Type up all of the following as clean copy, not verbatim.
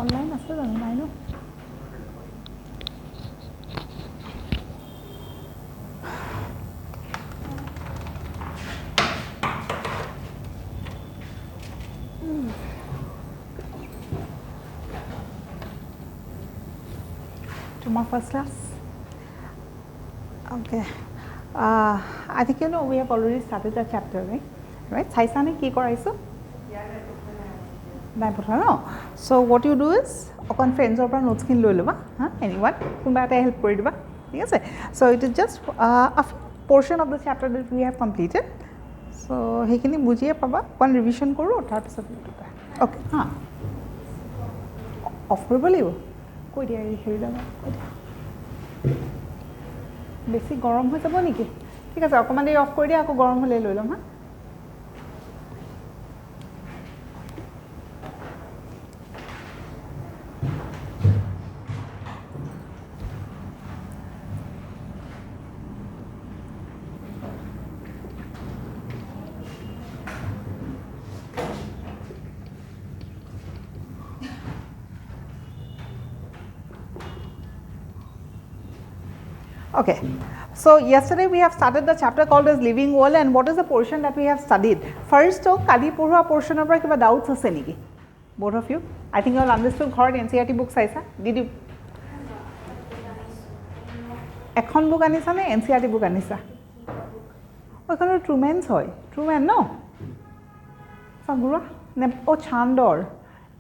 Online আছে জানো নাই ন Tomorrow first class. Okay. I think you know we have already started the chapter, right? Right? Saisane ki koraiso? Nai potha no. So what you do is okon friends or notes kin loi loba, anyone kunba eta help kori diba. Thik ase? So it is just a portion of the chapter that we have completed. So hekini bujhiye paba one revision koru tar pisot okay off koribo lagibo কৈ দিয়া হেৰি দাম বেছি গৰম হৈ যাব নেকি ঠিক আছে অকমান দেৰি অফ কৰি দিয়া আকৌ গৰম হ'লে লৈ লম Okay, so yesterday we have started the chapter called as living world, and what is the portion that we have studied? First, kali purha portion of kiba doubts ase niki? Both of you? I think you all understood ghort NCERT book saisa. Did you? Ekhon book anisa ne NCERT book anisa? Okhone Truman's hoy. Truman no? Sagura? Ne o Chandor.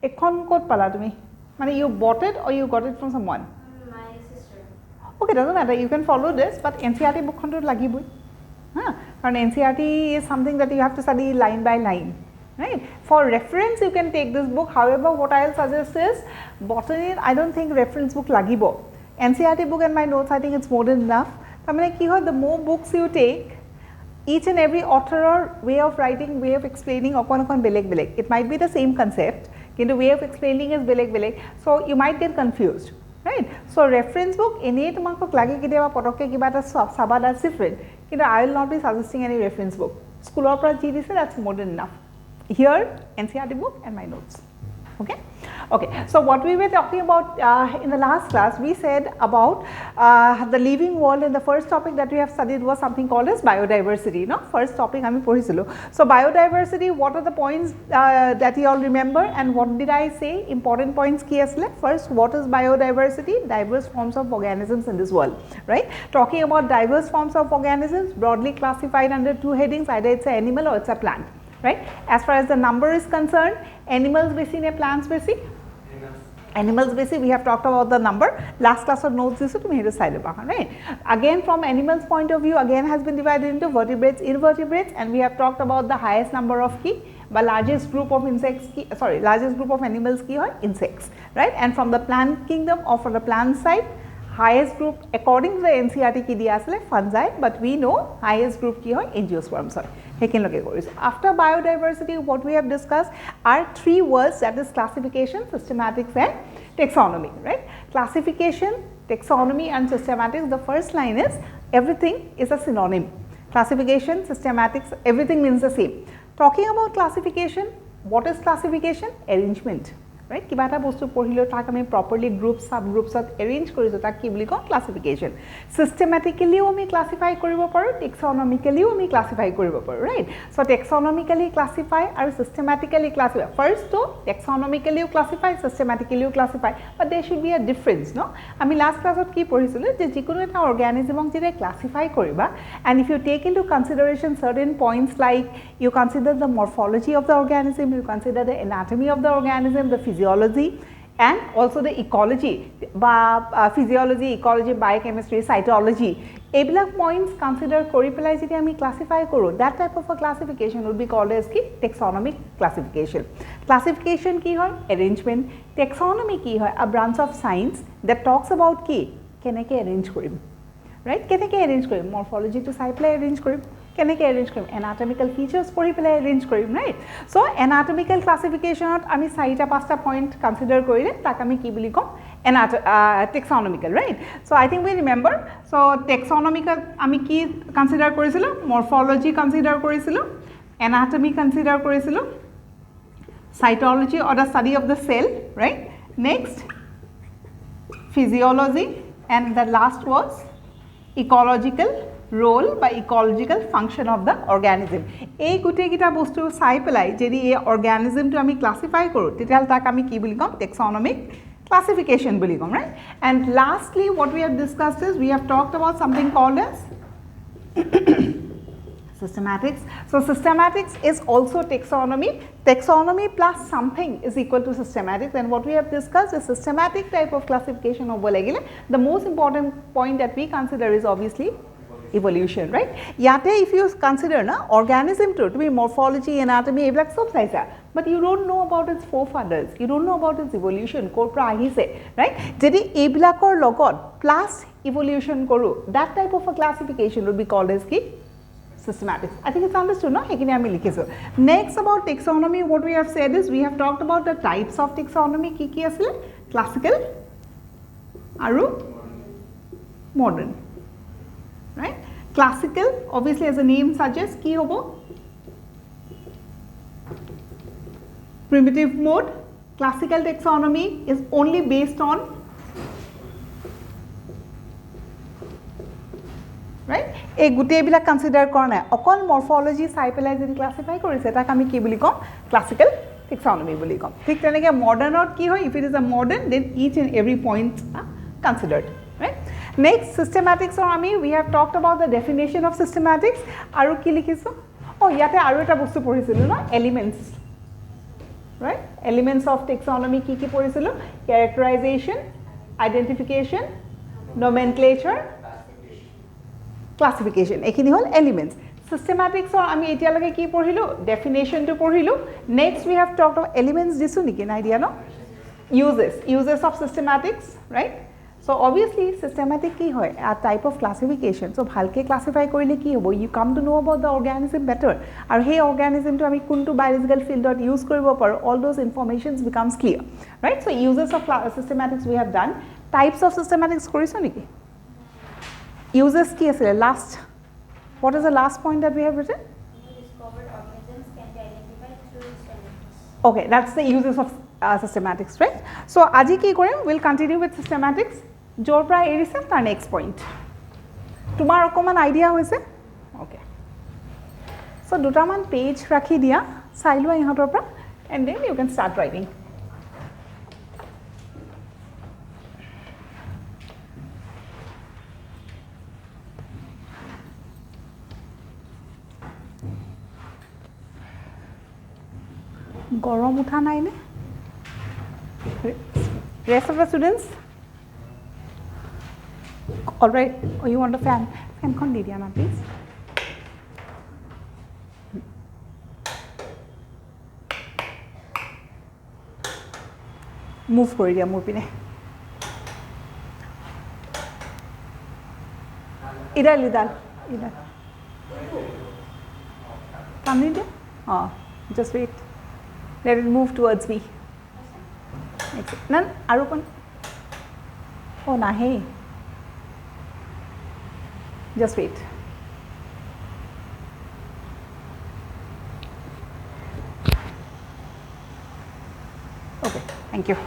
Ekhon kot pala tumi? Mane you bought it or you got it from someone? Okay, doesn't matter. You can follow this, but NCERT book khonto lagiboi. And NCERT is something that you have to study line by line, right? For reference, you can take this book. However, what I'll suggest is botany. I don't think reference book lagibo. NCERT book and my notes, I think it's more than enough. The more books you take, each and every author or way of writing, way of explaining, okon beleg. It might be the same concept, but the way of explaining is beleg. So you might get confused. Right? So reference book, any tumakok lagi kideba potokke kiba ta saba that's different. Kintu I will not be suggesting any reference book. School of Prachi dise that's more than enough. Here NCERT book and my notes. Okay. Okay. So what we were talking about in the last class, we said about the living world, and the first topic that we have studied was something called as biodiversity. No, first topic ami pohisilo. So biodiversity, what are the points that you all remember, and what did I say? Important points ki asle. First, what is biodiversity? Diverse forms of organisms in this world. Right? Talking about diverse forms of organisms, broadly classified under two headings: either it's an animal or it's a plant. Right? As far as the number is concerned, animals basi ne plants basi? Animals basi, we have talked about the number. Last class of notes is to me side right? Again, from animals point of view, again has been divided into vertebrates, invertebrates, and we have talked about the highest number of key, but largest group of insects key, largest group of animals key or insects, right? And from the plant kingdom or from the plant side, highest group according to the NCERT ki diya asle fungi, but we know highest group ki hoy angiosperms hoy. After biodiversity, what we have discussed are three words, that is classification, systematics and taxonomy, right? Classification, taxonomy and systematics, the first line is everything is a synonym. Classification, systematics, everything means the same. Talking about classification, what is classification? Arrangement. Right? Kiba eta bostu pohilo tak ami properly groups, subgroups at arrange koriso tak ki boli kon classification. Systematically ami classify koribo paru, taxonomically ami classify koribo paru, right? So taxonomically classify or systematically classify. First to taxonomically classify, systematically classify, but there should be a difference, no? Ami last class ot ki pohisilo je jikono eta organism ok jete classify koriba, and if you take into consideration certain points like you consider the morphology of the organism, you consider the anatomy of the organism, the physiology, and also the ecology, physiology, ecology, biochemistry, cytology. Ebilak points consider kori pelai jeti ami classify koru, that type of a classification would be called as ki taxonomic classification. Classification ki hoy? Arrangement. Taxonomy ki hoy? A branch of science that talks about ki keneke arrange korim, right? Keneke arrange korim? Morphology to sai pelai arrange korim. Keneke arrange korim? Anatomical features pori pelai arrange korim, right? So anatomical classification ot ami 4-5 point consider korile tak ami ki boli kom taxonomical, right? So I think we remember. So taxonomical ami ki consider korisilo? Morphology consider korisilo, anatomy consider korisilo, cytology or the study of the cell, right? Next, physiology, and the last was ecological role by ecological function of the organism. এই গুটে গিটা বস্তু চাই পেলাই যদি এই organism to আমি classify কৰো তেতিয়াল তাক আমি কি বুলি কম taxonomic classification bully com, right? And lastly what we have discussed is we have talked about something called as systematics. So systematics is also taxonomy. Taxonomy plus something is equal to systematics, and what we have discussed is systematic type of classification of bolagile. The most important point that we consider is obviously evolution, right? Yate if you consider na organism to be morphology, anatomy, eblak sob saisa, but you don't know about its forefathers, you don't know about its evolution, korpra ahise, right? Jodi eblakor logot plus evolution koru, that type of a classification would be called as ki systematics. I think it's understood, no? Ekini ami likhisu. Next about taxonomy, what we have said is we have talked about the types of taxonomy. Ki asile? Classical aru modern, right? Classical, obviously as the name suggests, ki hobo? Primitive mode. Classical taxonomy is only based on, right? এই গুটেইবিলাক consider কৰা নাই, অকল মৰফলজি চাই পেলাই যদি classify কৰিছে তাক আমি কি বুলি কম ক্লাসিক্যাল টেক্সোনমি বুলি কম। ঠিক তেনেকৈ মডাৰ্ণত কি হয়, if it is a modern then each and every point considered, right? Next, systematics or আমি we have talked about the definition of systematics. আৰু কি লিখিছো, ইয়াতে আৰু এটা বস্তু পঢ়িছিলো না, elements, right? Elements of taxonomy কি কি পঢ়িছিলো, characterization, identification, nomenclature, classification. এখিনি হল elements. Systematics or আমি এতিয়ালৈকে কি পঢ়িলো, definition to পঢ়িলো. Next we have talked about elements দিছো নেকি না idea, no? Uses of systematics, right? So obviously systematic কি হয়, a type of classification. So ভালকে classify কৰিলে কি হ'ব, you come to know about the organism better, আৰু সেই organism to আমি কোনটো biological field use কৰিব পাৰো, all those informations becomes clear, right? So uses of systematics we have done. Types of systematics কৰিছো নেকি? Uses কি আছিল last, what is the last point that we have written? Discovered organisms can be identified through systematics. Okay, that's the uses of systematics, right? So আজি কি কৰিম, we'll continue with systematics. জোৰ পৰা এৰিছে তাৰ next point. তোমাৰ অকমান idea হৈছে? Okay. So দুটামান পেজ ৰাখি দিয়া, চাই লোৱা ইহঁতৰ পৰা, and then you can start writing. গৰম উঠা নাই নে? Rest of the students? All right. Oh, you want a fan? Fan kon di diya na, please. Move kori diya মোৰ পিনে. ইডাল ইডাল ইডাল. Tamni diya? Oh, just wait. Let it move towards me. Nan, aru kon. Oh, nahi. Just wait. Okay, thank you.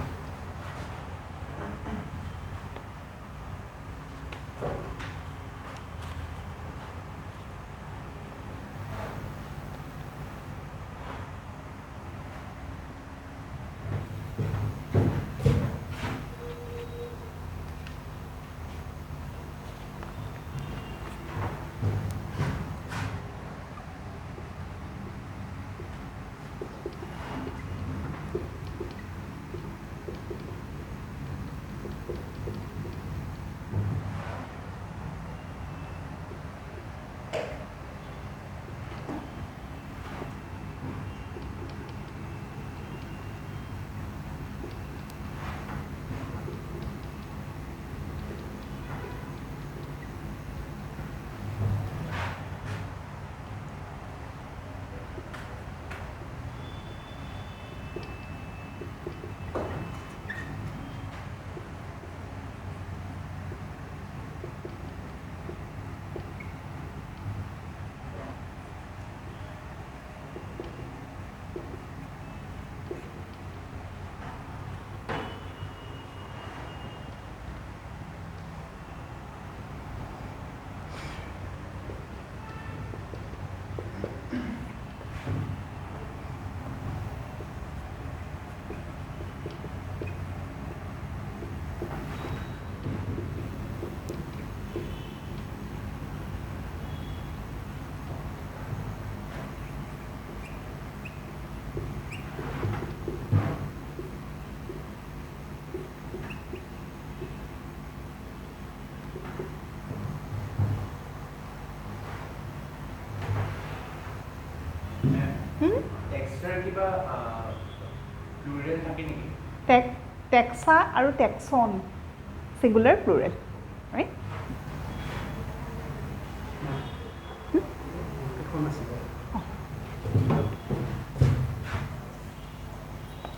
কিবা plural থাকে নেকি? টেক্সা আৰু Texon singular plural, right?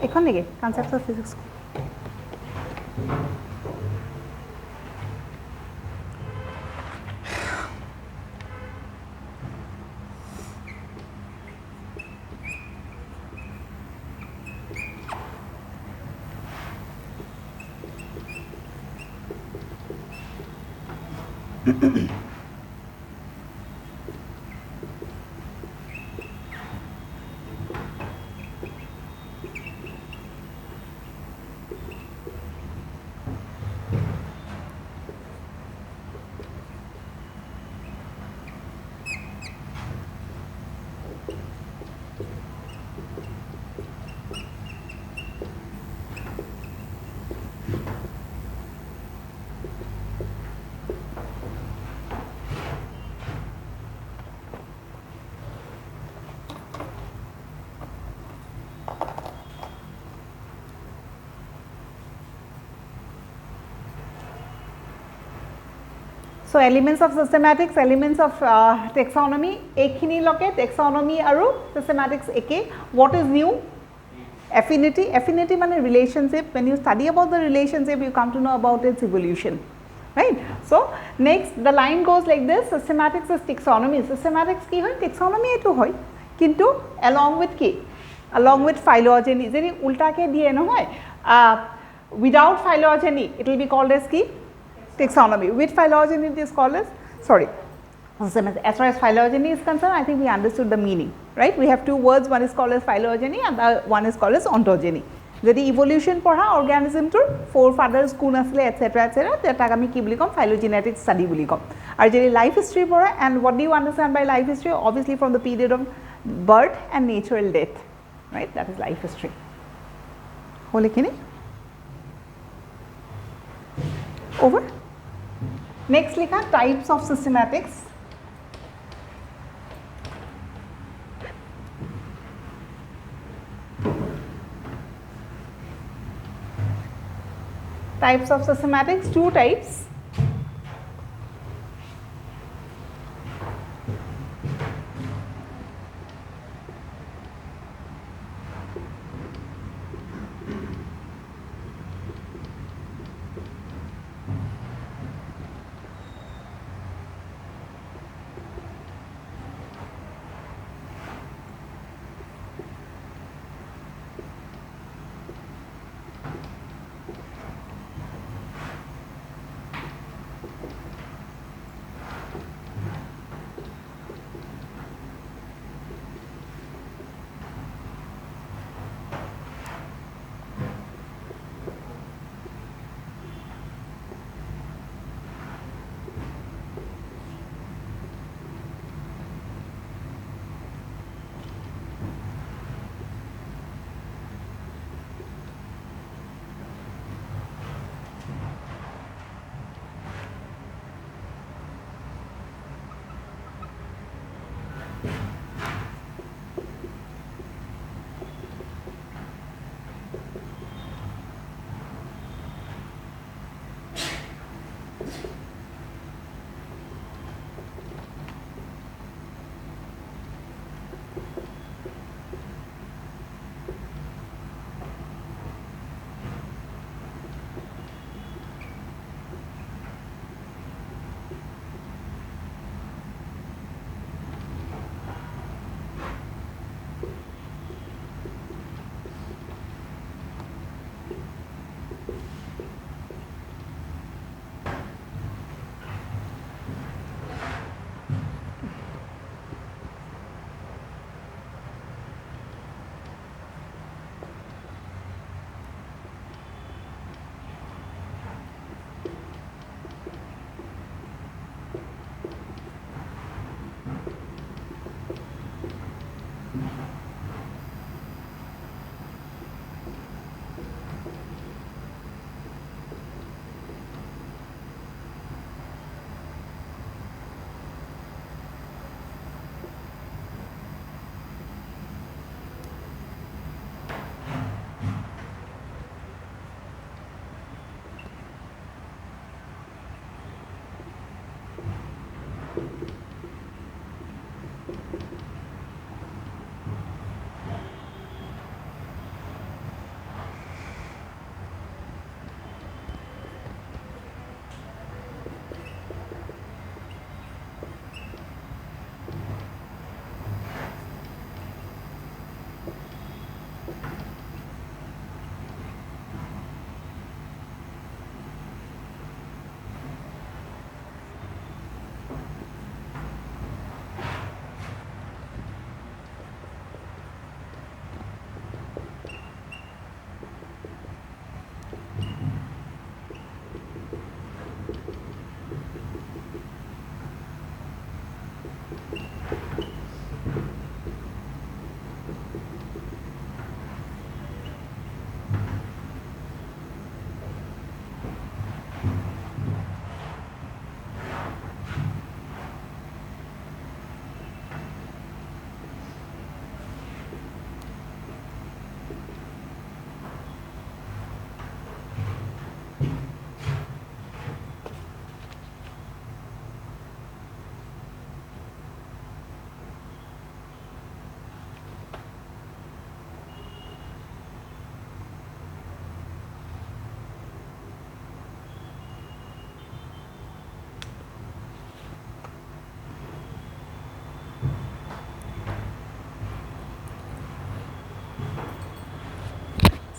এখন নেকি concepts of physics So elements of systematics, elements of taxonomy, ekhini loke taxonomy aru systematics eke. What is new? Affinity. Affinity mane relationship. When you study about the relationship, you come to know about its evolution, right? So next the line goes like this: systematics is taxonomy. Systematics ki hoy? Taxonomy etu hoy. Kintu along with ki? Along with phylogeny. Jeri ulta ke diye no hoy. Without phylogeny, it will be called as ki? Taxonomy. With phylogeny it is called as, sorry, as far as phylogeny is concerned, I think we understood the meaning, right? We have two words, one is called as phylogeny and the one is called as ontogeny. Jodi evolution পঢ়া organism tour forefathers কোন asile etc etc tak ami ki buli kom phylogenetic study buli kom. Ar jodi life history পঢ়া, and what do you understand by life history? Obviously from the period of birth and natural death, right? That is life history. Hole kini? Over. Next likha types of systematics. Types of systematics, two types.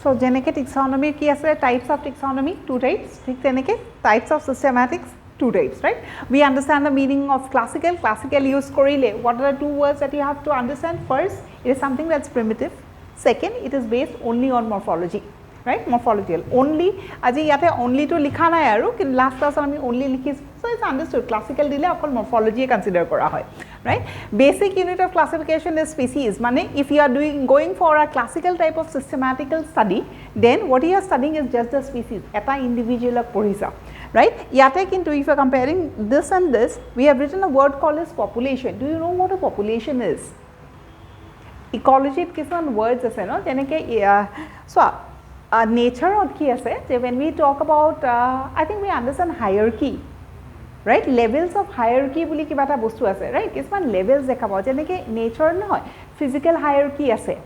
So jeneke taxonomy ki ase types of taxonomy, 2 types, thik teneke types of systematics, 2 types, right? We understand the meaning of classical use korile. What are the 2 words that you have to understand? First, it is something that's primitive. Second, it is based only on morphology, right? Morphological. Only, aji yate only to likha nai aru, kin last class ami only likhis. So it's understood. Classical dile akol morphology consider kora hoy, right? Basic unit of classification is species. Mane, if you are going for a classical type of systematical study, then what you are studying is just the species. Eta individual porisa, right? Yate kintu, if you are comparing this and this, we have written a word called as population. Do you know what a population is? Ecology kisan words ase no, jeneke so nature od ki ase, when we talk about I think we understand hierarchy, right? Levels of hierarchy buli kiba ta bostu ase, right? Kisan levels dekhabo jeneke nature noy, physical hierarchy ase,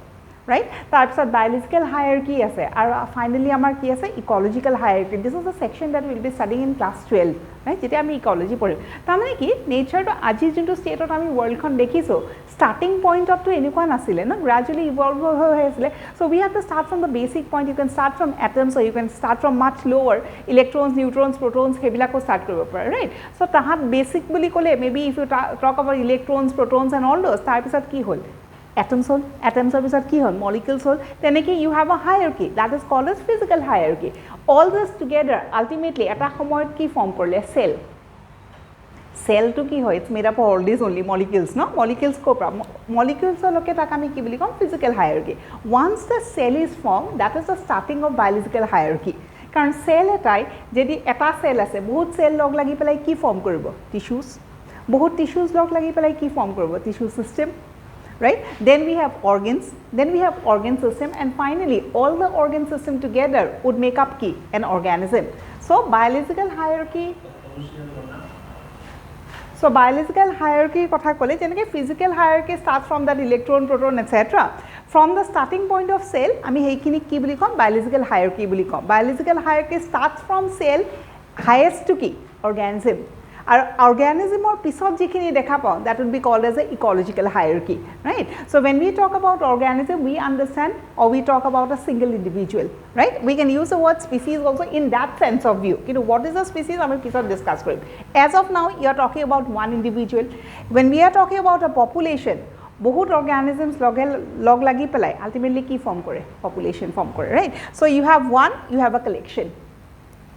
right? Tar pisot biological hierarchy ase, aru finally amar ki ase ecological hierarchy. This is the section that we will be studying in class 12, right? Jete ami ecology porim ta mane ki nature to aji jintu state ot ami world khon dekhiso, starting point up to enukwa nasile no, gradually evolve hoyesile. So we have to start from the basic point. You can start from atoms, or you can start from much lower, electrons, neutrons, protons, hebilako start koribo pare, right? So tahat basic buli kole, maybe if you talk about electrons, protons and all those, tar pisot ki hol, atoms hol, atoms pisot ki hol, molecules hol, teneki you have a hierarchy that is called as physical hierarchy. All this together ultimately eta samoyot ki form korle, cell. Cell to ki hoy, it's made up of all these only molecules, no? Molecules ko molecules loke takami ki boli kom physical hierarchy. Once the cell is formed, that is the starting of biological hierarchy. Karon cell etai jedi eta cell ase, bahut cell log lagi pelai ki form koribo, tissues. Bahut tissues log lagi pelai ki form koribo, tissue system, right? Then we have organs, then we have organ system, and finally all the organ system together would make up ki an organism. So biological hierarchy. So biological hierarchy kotha kole jeneke physical hierarchy starts from that electron, proton, etc. From the starting point of cell, ami heikini ki boli kom biological hierarchy boli kom. Biological hierarchy starts from cell highest to ki organism. Our organism or pisot jikhini dekha pao, that would be called as a ecological hierarchy, right? So when we talk about organism, we understand, or we talk about a single individual, right? We can use the word species also in that sense of view. You know, what is a species? I will pisot discuss for it. As of now, you are talking about one individual. When we are talking about a population, bahut organisms log lagi pelai ultimately ki form kore, population form kore, right? So you have one, you have a collection,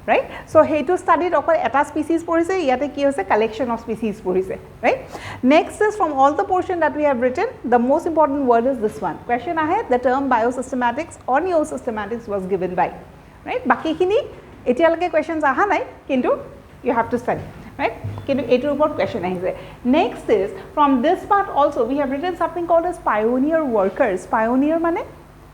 right? So hetu studied okol eta species porise, yate ki hoise collection of species porise, right? Next is from all the portion that we have written, the most important word is this one. Question ahe, the term biosystematics or neosystematics was given by, right? Baki khini etialake questions aha nai, kintu you have to study, right? Kintu etu upor question ahise. Next is from this part also we have written something called as pioneer workers. Pioneer mane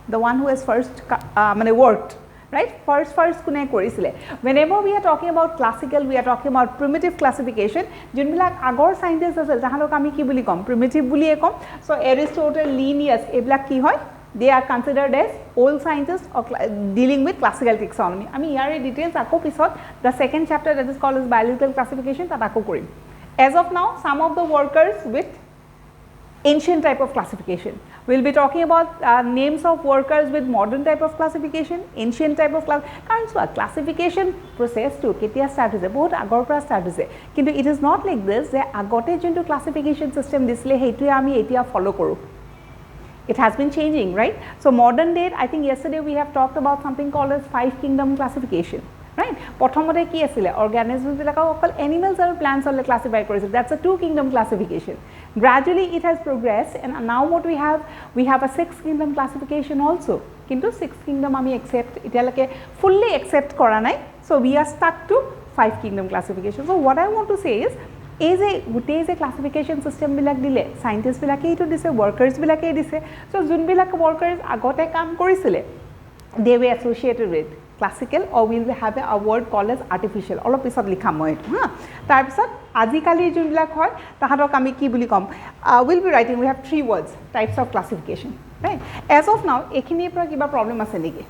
the one who has first mane worked, right? First kune korisile. Whenever we are talking about classical, we are talking about primitive classification. Junbilak agor scientists asel tahalok ami ki buli kom, primitive buli ekom. So Aristotle, Linnaeus, eblak ki hoy, they are considered as old scientists or dealing with classical taxonomy. Ami yare details ako pisot the second chapter that is called as biological classification tat ako korim. As of now, some of the workers with ancient type of classification. We will be talking about names of workers with modern type of classification, ancient type of classification process to ketia start hoise, bahut agor pora start hoise. Kintu it is not like this je agote jintu classification system disle heitue ami etia follow koru. It has been changing, right? So modern date, I think yesterday we have talked about something called as 5 kingdom classification, right? Prothomote ki asile organisms bilaka okol animals or plants ole classify korise, that's a 2 kingdom classification. Gradually it has progressed, and now what we have a 6 kingdom classification also. Kintu 6 kingdom ami accept itialake fully accept kora nai, so we are stuck to 5 kingdom classification. So what I want to say is a classification system bilak dile, scientists bilake etu dise, workers bilake dise. So jun bilak workers agote kam korisile, they were associated with classical, or we will have a word called as artificial. All of pisot likham moi etu ha. Tar pisot ajikali jun bilak hoy tahatok ami ki buli kom, we'll be writing, we have 3 words, types of classification, right? As of now ekhini pora kiba problem ase niki?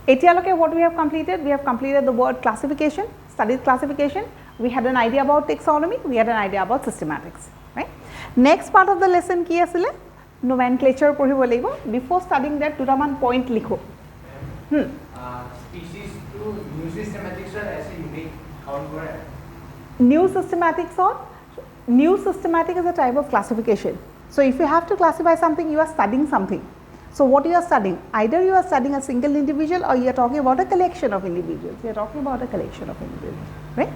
Etialoke what we have completed the word classification, studied classification, we had an idea about taxonomy, we had an idea about systematics, right? Next part of the lesson ki asile, nomenclature poribo lagibo. Before studying that, 2 point likho. species to new systematics ऐसे unique count करा है. New systematics or new systematic is a type of classification. So if you have to classify something, you are studying something. So what you are studying? Either you are studying a single individual or you are talking about a collection of individuals. You are talking about a collection of individuals, right?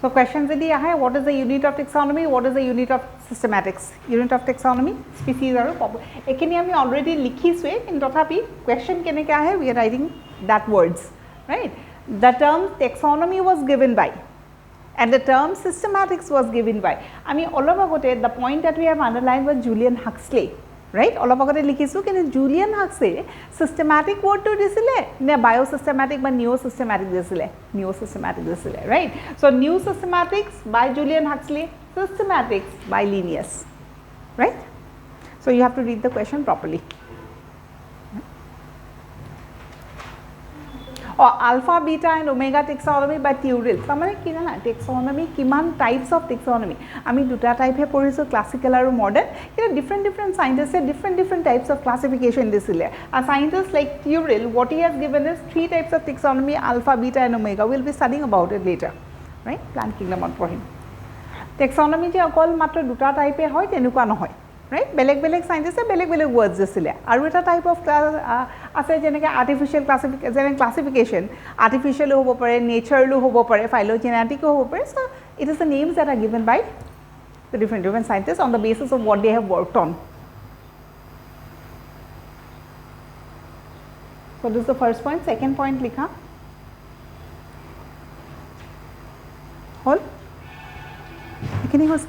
So questions यदि आए, what is the unit of taxonomy, what is the unit of systematics? Unit of taxonomy, species और population. एकिनी हमें already लिखी स्वे, इन तथापि question केने क्या है? We are writing that words, right? The term taxonomy was given by, and the term systematics was given by. I mean, all of agote the point that we have underlined was Julian Huxley. Right? All of agote likhisu ke Julian Huxley systematic word to disile ne biosystematic ba neosystematic disile, neosystematic disile, right? So new systematics by Julian Huxley, systematics by Linnaeus, right? So you have to read the question properly. Or alpha, beta and omega taxonomy by Turrell. Samane ki jana taxonomy kiman types of taxonomy. Ami duta type he poriso classical aru modern. Different scientists say different types of classification disile. A scientist like Turrell, what he has given is 3 types of taxonomy: alpha, beta and omega. We will be studying about it later, right? Plant kingdom on for him. Taxonomy je akol matra duta type he hoy tenuka nohoy. Right? Beleg scientists beleg words disile. Aru eta type of ase jeneke artificial classification, artificial hobo pare, nature lo hobo pare, phylogenetic hobo pare. So it is the names that are given by the different scientists on the basis of what they have worked on. So this is the first point. Second point likha. Hol. Ekini hos.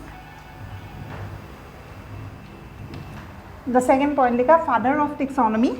The second point likha, father of taxonomy.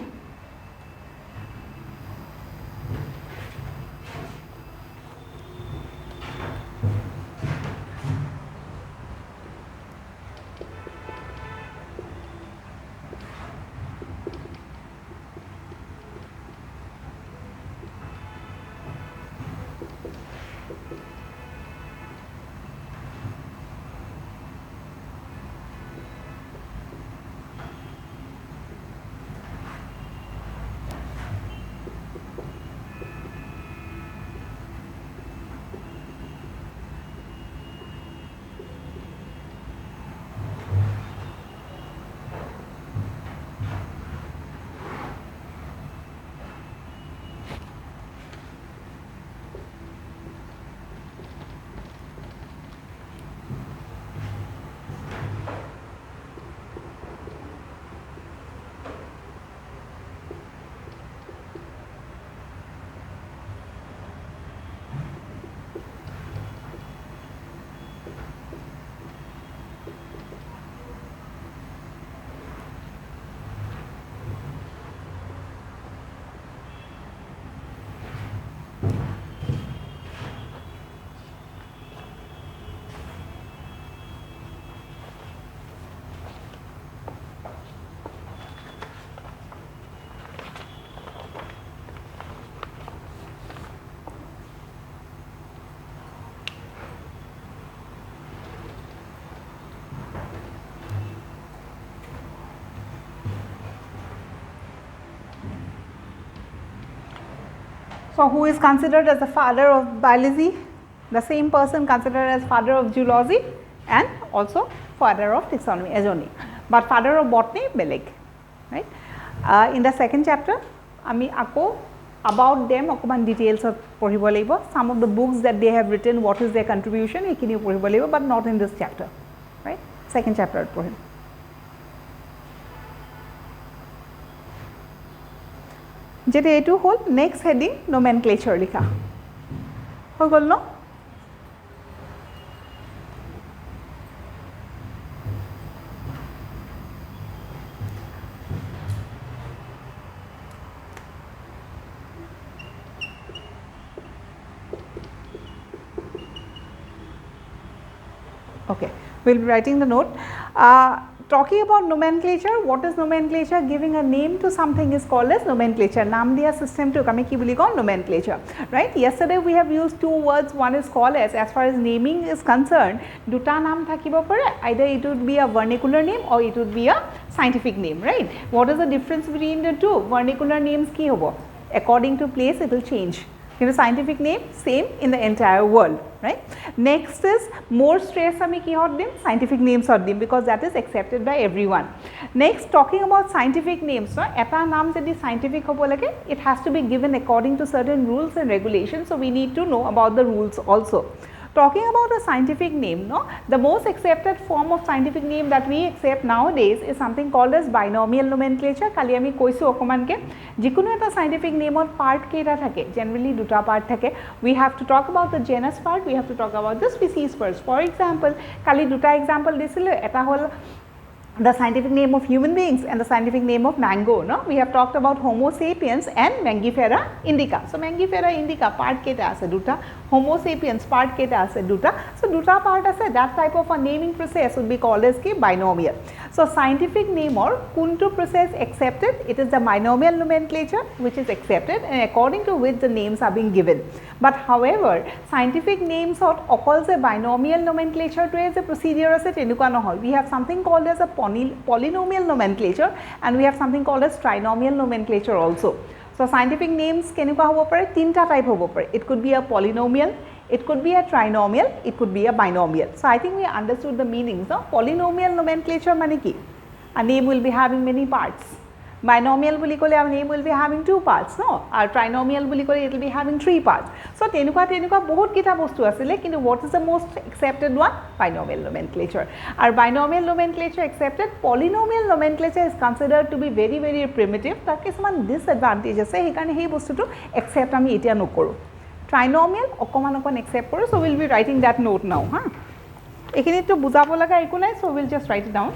So who is considered as the father of biology? The same person considered as father of zoology and also father of taxonomy as only. But father of botany, beleg, right? In the second chapter, ami ako about them okoman details of poribo laibo. Some of the books that they have written, what is their contribution, ekini poribo laibo, but not in this chapter, right? Second chapter porhin. যেটা এটু হল next heading nomenclature লিখা হয়ে গেল ন okay we'll be writing the note talking about nomenclature, what is nomenclature? Giving a name to something is called as nomenclature. Naam diya system to kami ki boli ko nomenclature, right? Yesterday we have used 2 words. One is called as far as naming is concerned, duta naam thakibo pare. Either it would be a vernacular name or it would be a scientific name, right? What is the difference between the two? Vernacular names ki hobo? According to place it will change. In the scientific name, same in the entire world, right? Next is more stress ami ki hot dim scientific names hot dim because that is accepted by everyone. Next, talking about scientific names, no? Eta naam jodi scientific hobo lage, it has to be given according to certain rules and regulations. So we need to know about the rules also. Talking about a scientific name, no? The most accepted form of scientific name that we accept nowadays is something called as binomial nomenclature. Kali ami koisu okoman ke jikono eta scientific name or part keita thake, generally duta part thake. We have to talk about the genus part, we have to talk about the species first. For example, kali duta example disile, eta hol the scientific name of human beings and the scientific name of mango, no? We have talked about Homo sapiens and Mangifera indica. So Mangifera indica part keta ase duta, Homo sapiens part keta ase duta. So duta part ase, that type of a naming process would be called as ki binomial. So scientific name or kuntu process accepted, it is the binomial nomenclature which is accepted and according to which the names are being given. But however, scientific names or occurs a binomial nomenclature to as a procedure as a tenuka nohoy. We have something called as a polynomial nomenclature and we have something called as trinomial nomenclature also. So scientific names kenuka hobo pare, tinta type hobo pare. It could be a polynomial, it could be a trinomial, it could be a binomial. So I think we understood the meanings. No? Polynomial nomenclature mane ki? A name will be having many parts. Binomial bully kole our name will be having 2 parts, no? Our trinomial bully kole it will be having 3 parts. So tenuka bahut kita bostu asile, kintu what is the most accepted one? Binomial nomenclature. Our binomial nomenclature accepted, polynomial nomenclature is considered to be very very primitive. Tar kisuman disadvantage ase, hekarone hei bostu to accept ami etia nokoru. Trinomial okoman accept koru, so we will be writing that note now. Ekhini to bujabo laga eku nai, so we will just write it down.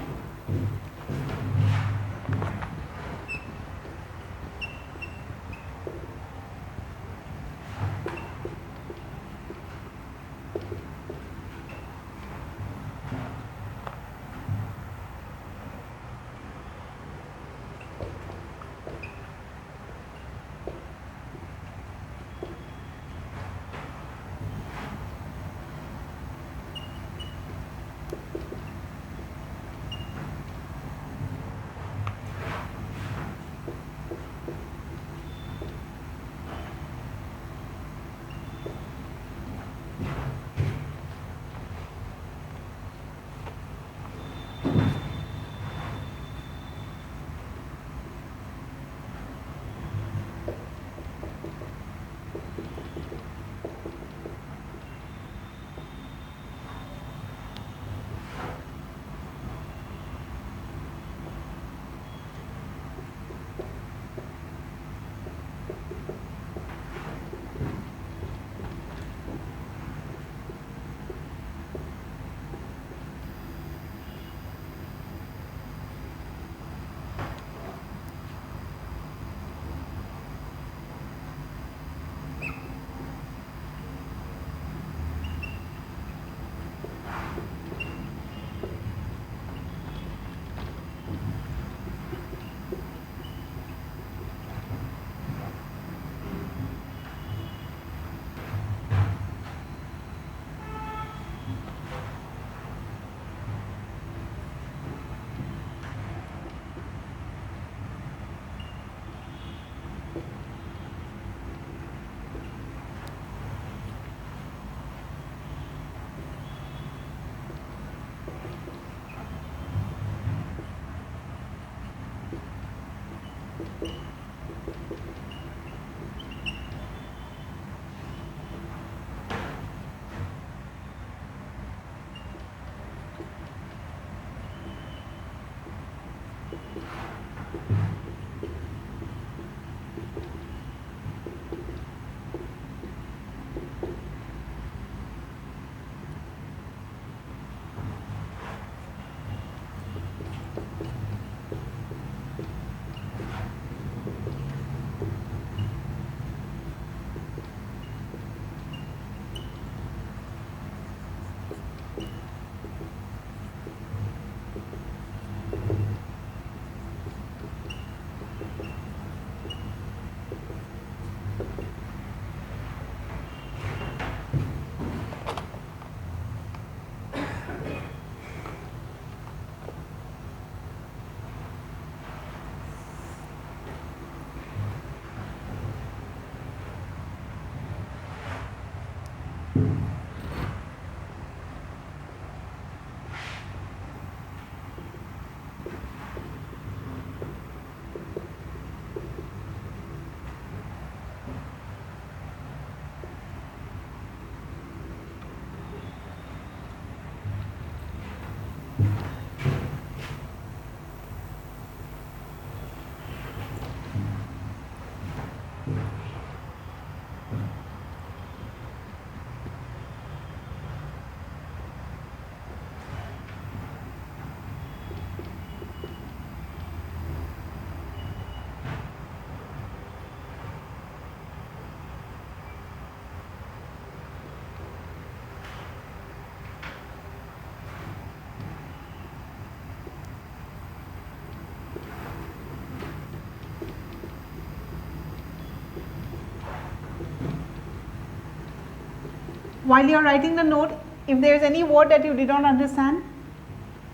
while you are writing the note, if there is any word that you did not understand,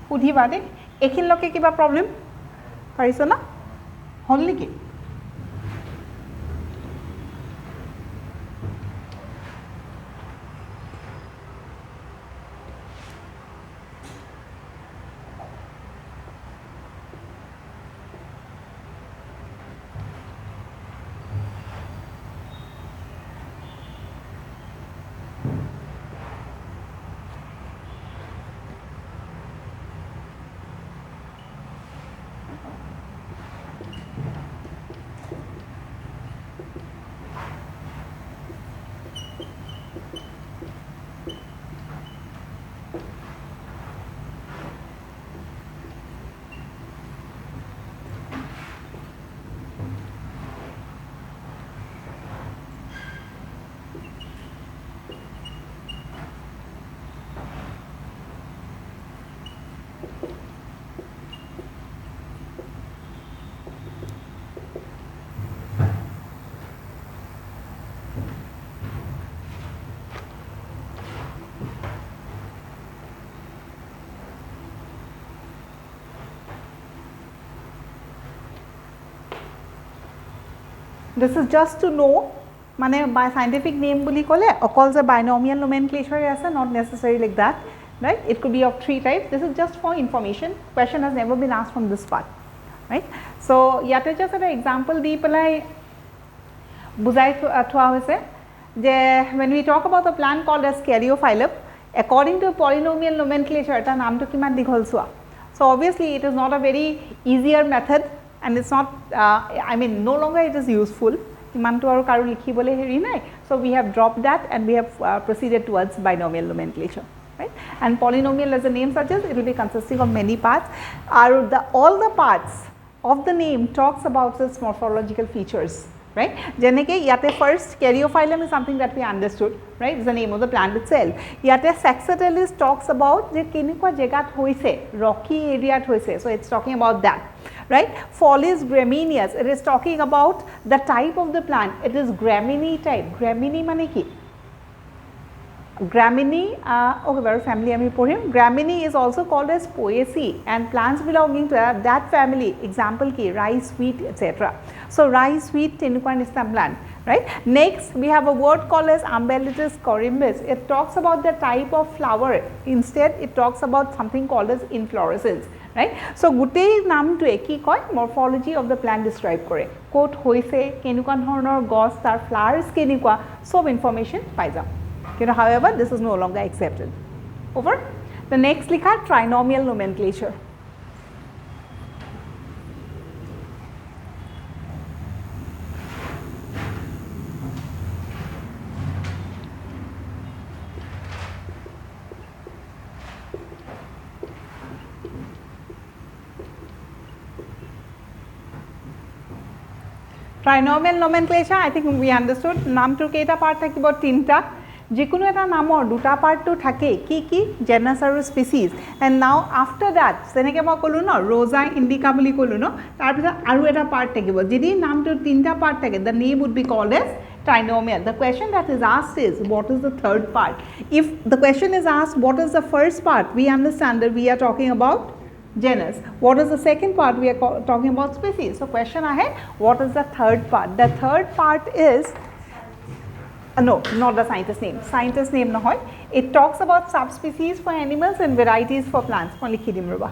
সুধিবা দেই এইখিনিলৈকে কিবা problem পাৰিছ না হ'ল নেকি This is just to know, মানে by scientific name বুলি ক'লে অকল যে binomial nomenclature আছে, not necessarily like that, right? It could be of 3 types. This is just for information. Question has never been asked from this part, right? So ইয়াতে just এটা example দি পেলাই বুজাই থোৱা হৈছে যে when we talk about the plant called as Caryophyllum, according to polynomial nomenclature এটা নামটো কিমান দীঘল চোৱা. So obviously it is not a very easier method and it's not I mean no longer it is useful imantu aru karu likhibole heri nai, so we have dropped that and we have proceeded towards binomial nomenclature, right? And polynomial, as the name suggests, it will be consisting of many parts. All the parts of the name talks about its morphological features, right? Jeneke yate first Caryophyllum is something that we understood, right? It's the name of the plant itself. Yate Saxatilis talks about je kenikwa jagat hoise, rocky area hoise, so it's talking about that, right? Follis gramineous, it is talking about the type of the plant. It is gramine type. Gramine mane ki? Gramine, okay, very family ami porhim. Gramine is also called as poaceae and plants belonging to that family, example ki rice, wheat, etc. So rice, wheat, tenuquanisna plant, right? Next we have a word called as Umbellitis corymbus. It talks about the type of flower. Instead it talks about something called as inflorescence, right? So gutei namtue ki koy morphology of the plant describe kore, kot hoise kenuka dhoroner gos tar flowers kenikwa sob information pai jam. However, this is no longer accepted. Over. The next likha trinomial nomenclature. Trinomial nomenclature, I think we understood. Namtur keita part thakibo 3ta. যিকোনো এটা নামৰ দুটা পাৰ্টটো থাকে কি কি genus আৰু স্পিচিজ and now after that যেনেকৈ মই ক'লোঁ ন ৰ'জা ইণ্ডিকা বুলি ক'লোঁ ন তাৰপিছত আৰু এটা পাৰ্ট থাকিব যদি নামটোৰ তিনিটা পাৰ্ট থাকে the name would be called as trinomial. The question that is asked is what is the third part? If the question is asked what is the first part, we understand that we are talking about genus. What is the second part? We are talking about species. So question ahead, what is the third part? The third part is no, not the scientist name. Scientist name no hoy. It talks about subspecies for animals and varieties for plants. Moi likhi dim roba.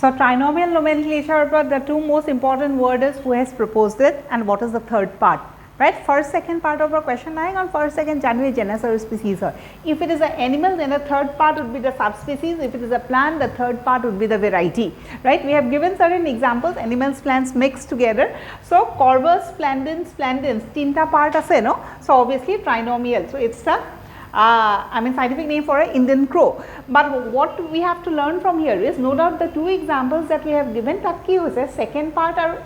So, trinomial nomenclature, but the two most important word is who has proposed it and what is the third part, right. First, second part of our question lying on first, second January genus or species. If it is an animal, then the third part would be the subspecies. If it is a plant, the third part would be the variety, right. We have given certain examples, animals, plants mixed together. So, corvus, splendens, tinta part ase, no. So, obviously trinomial. So, it's the scientific name for an Indian crow. But what we have to learn from here is, no doubt the two examples that we have given, second part or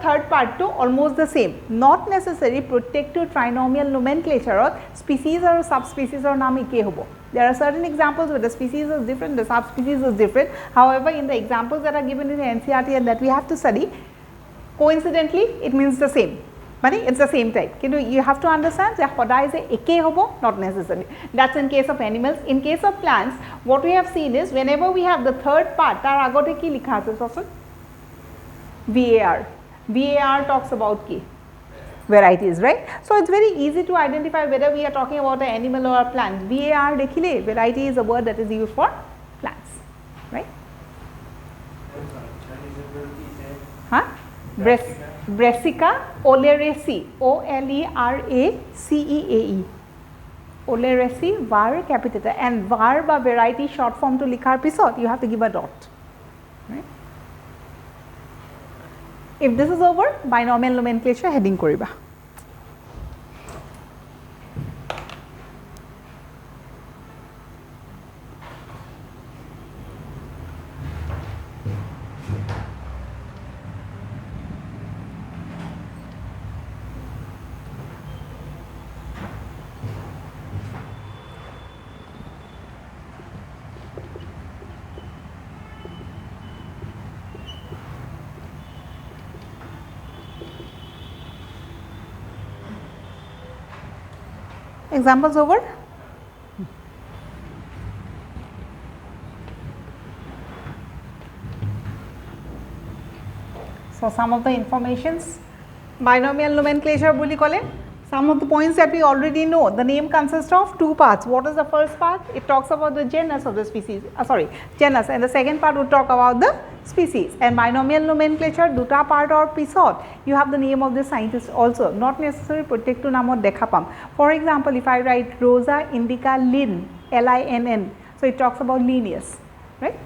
third part to almost the same. Not necessary protective trinomial nomenclature or species or subspecies or naam ek hobo. There are certain examples where the species is different, the subspecies is different. However, in the examples that are given in the NCERT and that we have to study, coincidentally it means the same. It's the same type. You have to understand that hoda is a hobo, not necessary. That's in case of animals. In case of plants, what we have seen is whenever we have the third part, tar agote ki likha ase VAR. VAR talks about ki varieties, right? So it's very easy to identify whether we are talking about an animal or a plant. VAR dekhile, variety is a word that is used for plants, right? Huh? Brassica oleracea, O-L-E-R-A-C-E-A-E, oleracea var capitata, and var ba variety short form to likhar pisot you have to give a dot, right? If this is over, binomial nomenclature heading koriba. Examples over? So, some of the informations, binomial nomenclature boli kole, some of the points that we already know. The name consists of two parts. What is the first part? It talks about the genus of the species, genus, and the second part would talk about the species. And binomial nomenclature, duta part or pisot, you have the name of the scientist also, not necessarily protectu namo dekhapam. For example, if I write Rosa indica lin, L-I-N-N, so it talks about Linnaeus, right?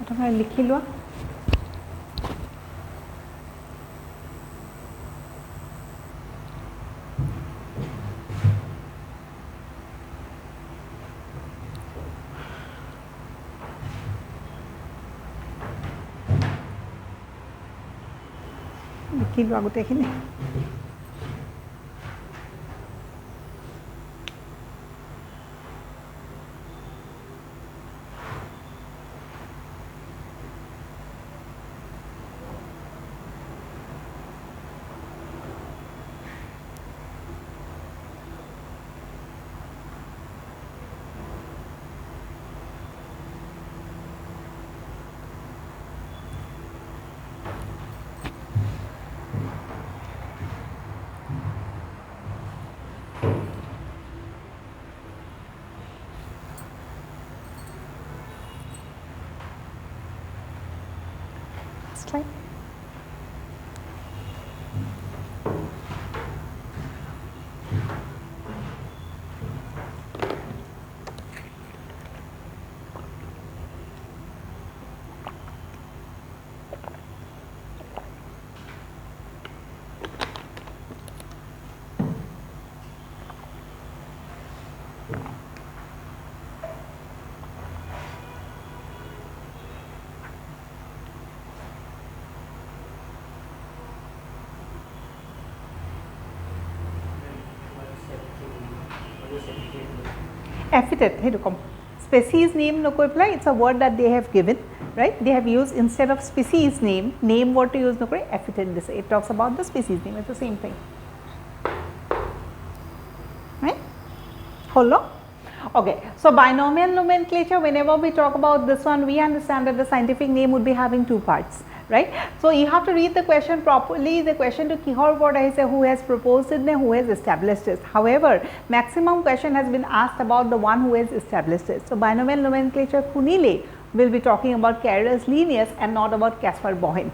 প্ৰথমে লিখি লোৱা লিখি লোৱা গোটেইখিনি try. Epithet, hey, come. Species name no koi apply. It's a word that they have given, right? They have used instead of species name word to use no koi epithet. This it talks about the species name. It's the same thing, right? Hello. Okay, so binomial nomenclature, whenever we talk about this one, we understand that the scientific name would be having two parts, right? So you have to read the question properly. The question to kihor board I say who has proposed it, who has established it. However, maximum question has been asked about the one who has established it. So binomial nomenclature kunile will be talking about Carolus Linnaeus and not about Caspar Bohem.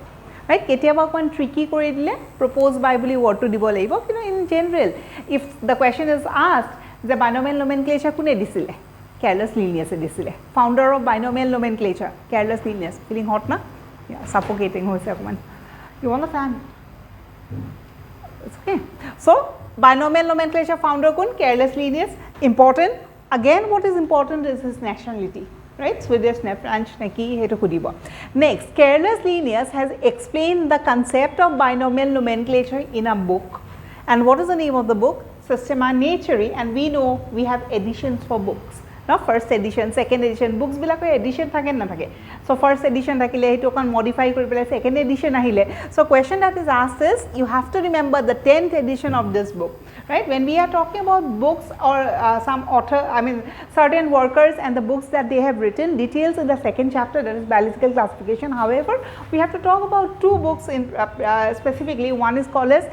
Right? Ketiaba kon tricky kori dile proposed by boli word to dibo laibo, in general if the question is asked the binomial nomenclature kune disile, Carolus Linnaeus disile, founder of binomial nomenclature Carolus Linnaeus. Feeling hot na? Yeah, suffocating hoise akuman. You want a fan? It's okay. So binomial nomenclature founder kun Carolus Linnaeus. Important. Again, what is important is his nationality. Right, Swedish, French, neki, heto kudiba. Next, Carolus Linnaeus has explained the concept of binomial nomenclature in a book. And what is the name of the book? Systema Naturae, and we know we have editions for books. Now, first edition, second edition, books bilako edition thake na thake. So first edition thakile heto kan modify kori pele second edition ahile. So question that is asked is you have to remember the 10th edition of this book. Right? When we are talking about books or some author, I mean certain workers and the books that they have written, details in the second chapter, that is biological classification. However, we have to talk about two books in specifically. One is called as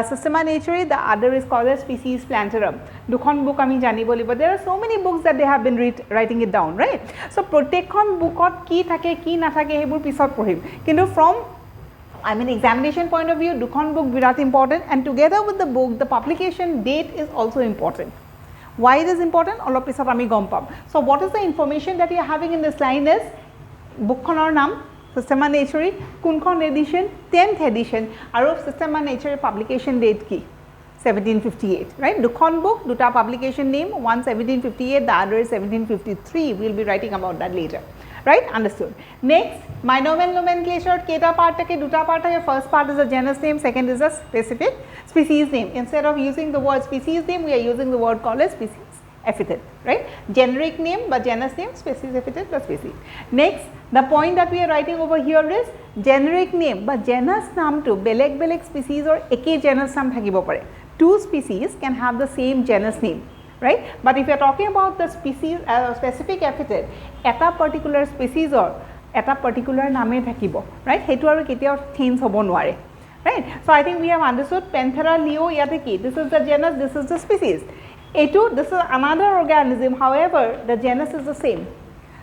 Systema Naturae, the other is called as Species Plantarum. Dukhon book ami janibo libo. There are so many books that they have been writing it down, right? So protection bookot ki thake ki na thake hebur pisot pohim. Kintu from examination point of view, Dukhon book virat important, and together with the book, the publication date is also important. Why it is important? All of pisot ami gom pam. So what is the information that you are having in this line is book khonor naam Systema Naturae, kunkhon edition, 10th edition, aru Systema Naturae publication date ki 1758, right? Dukhon book, duta publication name, one 1758, the other is 1753. We will be writing about that later. Right? Understood. Next, binomial nomenclature, keta part take duta part hai. First part is a genus name, second is a specific species name. Instead of using the word species name, we are using the word called as species epithet, right? Generic name, but genus name, species epithet plus species. Next, the point that we are writing over here is generic name, but genus naam to beleg species or eke genus naam thakibo pare. Two species can have the same genus name. Right? But if you are talking about the species specific epithet, eta particular species or eta particular name thakibo, right? Hetu aru ketiao change hobo nware, right? So I think we have understood Panthera leo yate ki. This is the genus, this is the species. Etu, this is another organism. However, the genus is the same.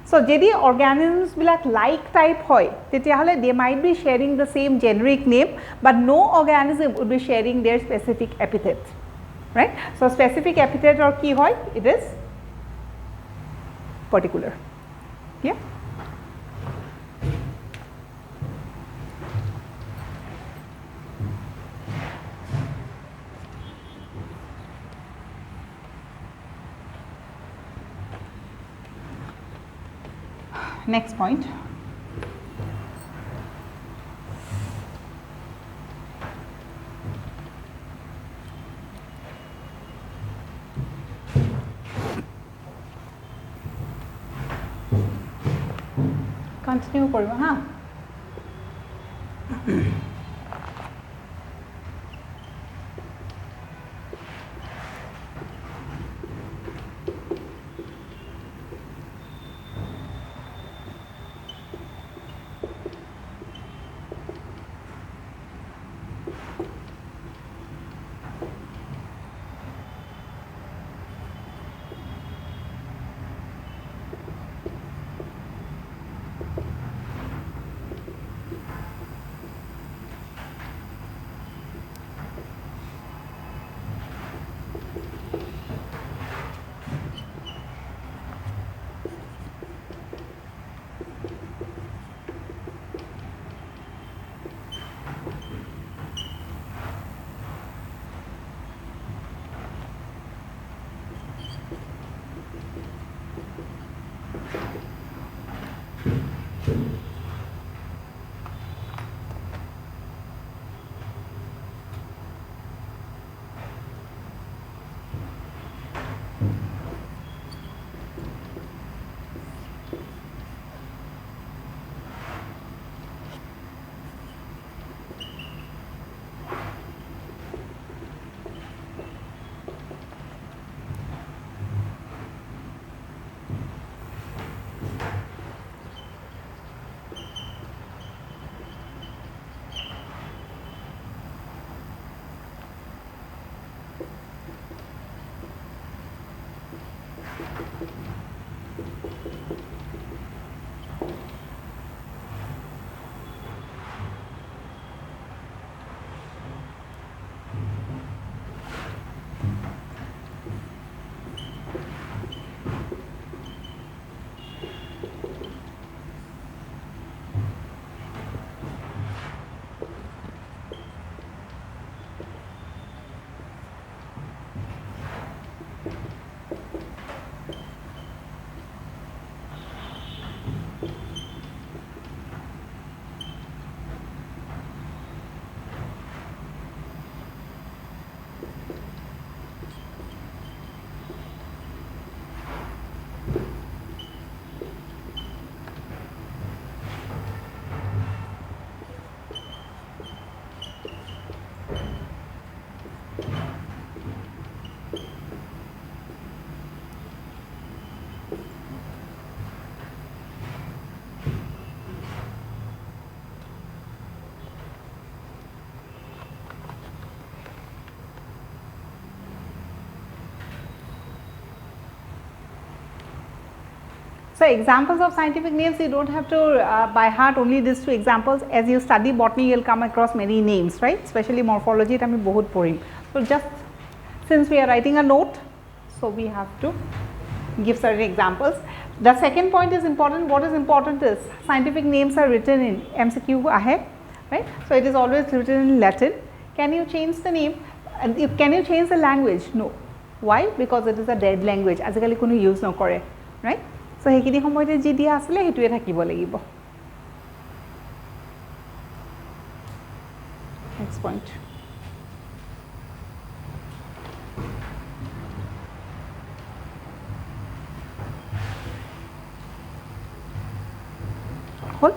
So jedi organisms bilak like type hoy, tetiahole they might be sharing the same generic name, but no organism would be sharing their specific epithet. Right? So specific epithet or ki hoy, it is particular. Yeah. Next point. Continue koriba ha. So examples of scientific names, you don't have to by heart only these two examples. As you study botany, you will come across many names, right? Especially morphology, it is bahut porim. So just since we are writing a note, so we have to give certain examples. The second point is important. What is important is scientific names are written in MCQ ahead, right? So it is always written in Latin. Can you change the name? And can you change the language? No. Why? Because it is a dead language. Azikali kono use nokore, right? So heikini samoyte ji dia asile hetuye thakibo lagibo. Next point. Hold.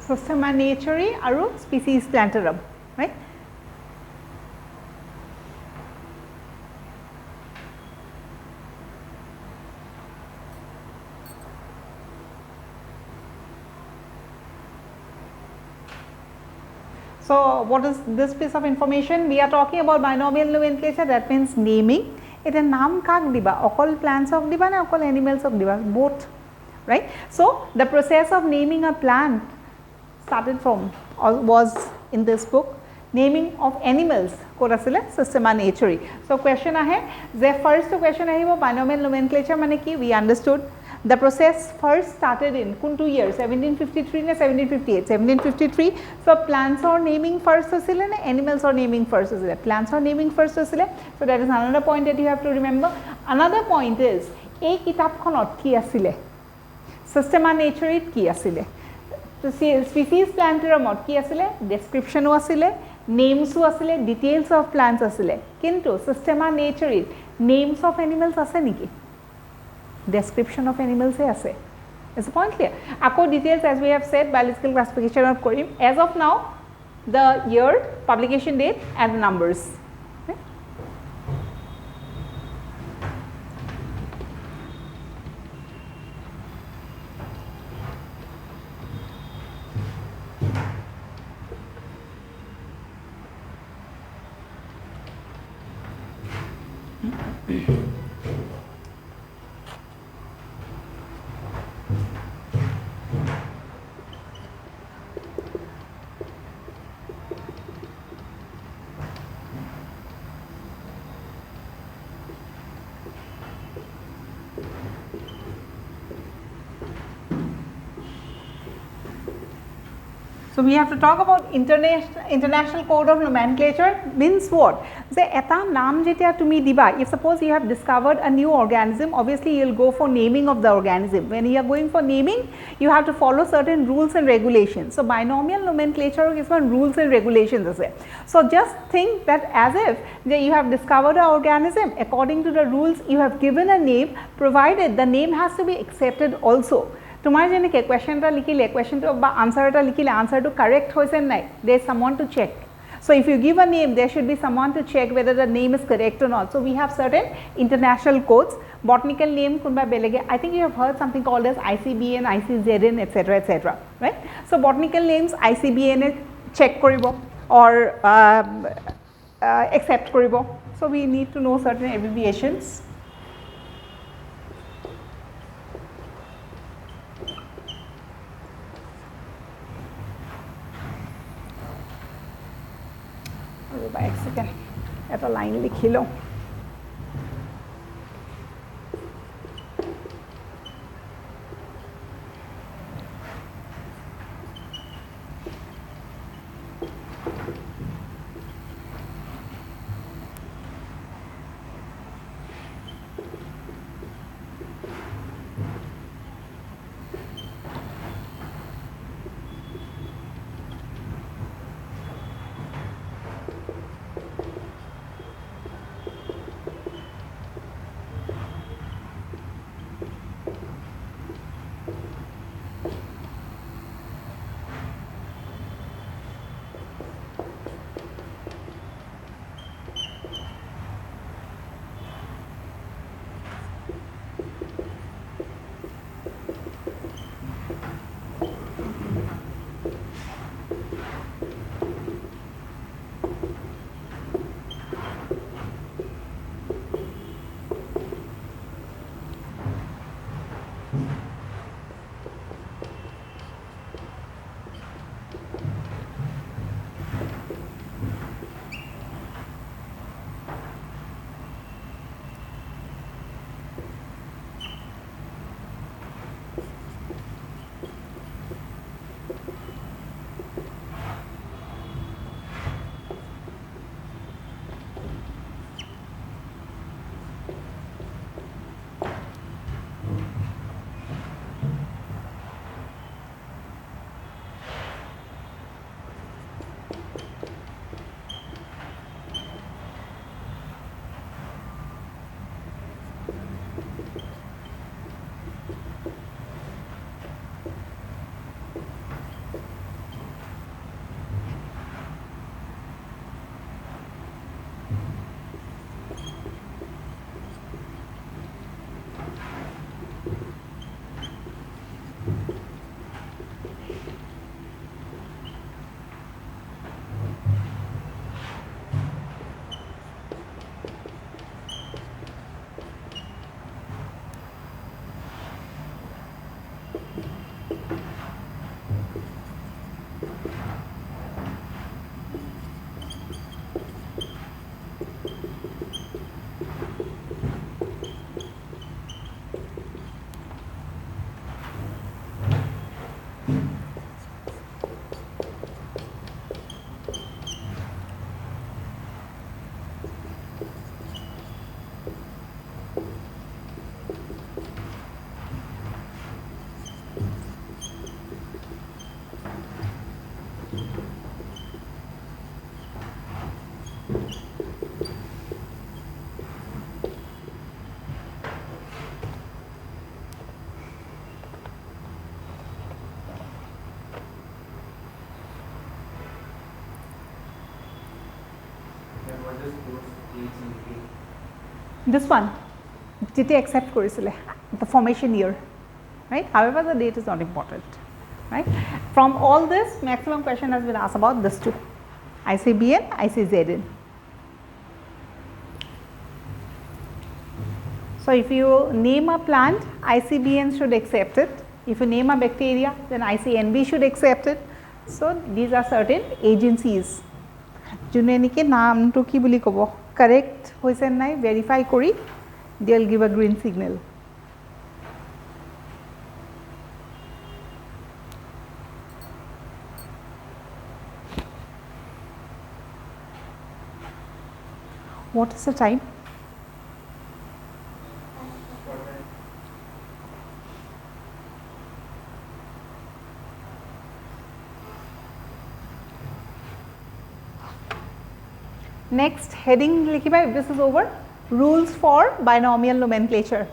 Systematics aru species plantarum, right? So, what is this piece of information? We are talking about binomial nomenclature, that means naming. It is naam kak diba, okol plants ok diba na okol animals ok diba, both, right. So, the process of naming a plant started from or was in this book. Naming of animals kot asile systematics. So, question ahe the first question ahibo binomial nomenclature mane ki, we understood. The process first started in kuntu year 1753 na 1758, 1753. So, plants or naming first asile na animals or naming first asile, plants or naming first asile. So, that is another point that you have to remember. Another point is ei kitab khonot ki asile, systematics ki asile. So, species plantarum ki asile, description asile, names asile, details of plants asile, kintu systematics names of animals ase niki, description of animals he ase. Is the point clear? Ako details, as we have said, biological classification of korim. As of now, the year, publication date and the numbers. Okay. So, we have to talk about international code of nomenclature means what? Say eta naam jetia tumi diba, if suppose you have discovered a new organism, obviously you will go for naming of the organism. When you are going for naming, you have to follow certain rules and regulations. So, binomial nomenclature is one rules and regulations as well. So, just think that as if you have discovered an organism, according to the rules you have given a name, provided the name has to be accepted also. Tomorrow jeneke question ta likile, question to ba answer ta likile, answer to correct hoise nai, there is someone to check. So, if you give a name, there should be someone to check whether the name is correct or not. So, we have certain international codes, botanical name kunba belege. I think you have heard something called as ICBN, ICZN, etc., right. So, botanical names ICBN check koribo or accept koribo. So, we need to know certain abbreviations. By এক second এটা line লিখি লওঁ। This one, did they accept the formation year, right? However, the date is not important, right? From all this, maximum question has been asked about this two, ICBN, ICZN. So if you name a plant, ICBN should accept it. If you name a bacteria, then ICNB should accept it. So these are certain agencies. June niki naam to ki boli kobo correct hoise nai verify kori they will give a green signal. What is the time? Next heading likhiba, if this is over, rules for binomial nomenclature.